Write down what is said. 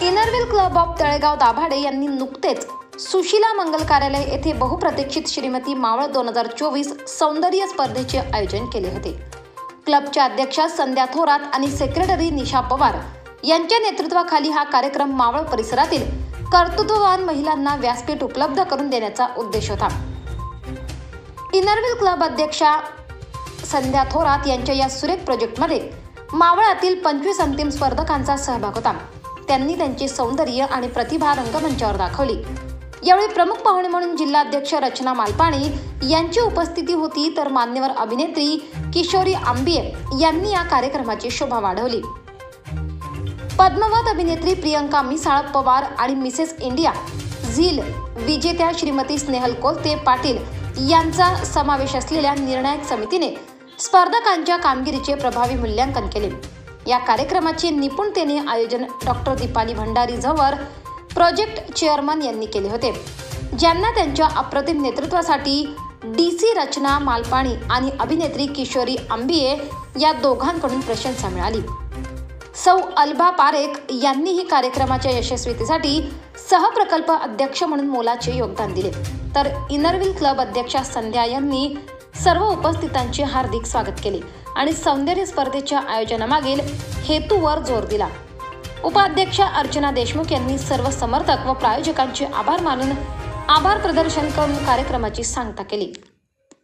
Inner Wheel club of Talegaon Dabhade यांनी नुकतेच सुशीला मंगल कार्यालय येथे बहुप्रतीक्षित श्रीमती मावळ 2024 सौंदर्य स्पर्धेचे आयोजन केले होते। क्लबच्या अध्यक्षा संध्या थोरात आणि सेक्रेटरी निशा पवार यांच्या नेतृत्वाखाली हा कार्यक्रम मावळ परिसरातील कर्तृत्ववान महिलांना व्यासपीठ उपलब्ध करून देण्याचा उद्देश होता। इनरव्हील क्लब अध्यक्षा संध्या थोरात यांच्या या सुरेख प्रोजेक्टमध्ये मावळातील 25 अंतिम स्पर्धकांचा सहभाग होता। त्यांनी त्यांचे सौंदर्य आणि प्रतिभा रंगमंचावर दाखवली। यावेळी प्रमुख पाहुणे म्हणून जिल्हाध्यक्ष रचना मालपाणी यांची उपस्थिती होती, तर मान्यवर अभिनेत्री किशोरी आंबिये यांनी या कार्यक्रमाची शोभा वाढवली। पद्मवत अभिनेत्री प्रियंका मिसाळ पवार आणि मिसेस इंडिया झील विजेत्या श्रीमती स्नेहल कोलते पाटील यांचा समावेश असलेल्या निर्णायक समितीने स्पर्धकांच्या कामगिरीचे प्रभावी मूल्यांकन केले। या कार्यक्रमाचे निपुणतेने आयोजन doctor Deepali Bhandari Zawar project chairman यांनी केले होते, ज्यांना त्यांच्या अप्रतिम नेतृत्वासाठी डीसी रचना मालपाणी आणि अभिनेत्री किशोरी आंबिये या दोघांकडून प्रशंसा मिळाली। सौ अल्बा पारेख यांनीही कार्यक्रमाच्या यशस्वीतेसाठी सहप्रकल्प अध्यक्ष म्हणून मोलाचे योगदान दिले, तर इनरव्हील क्लब अध्यक्षा संध्या यांनी सर्व उपस्थितांचे हार्दिक स्वागत केले आणि सौंदर्य स्पर्धेच्या आयोजनामागील हेतूवर जोर दिला। उपाध्यक्षा अर्चना देशमुख यांनी सर्व समर्थक व प्रायोजकांचे आभार मानून आभार प्रदर्शन करून कार्यक्रमाची सांगता केली।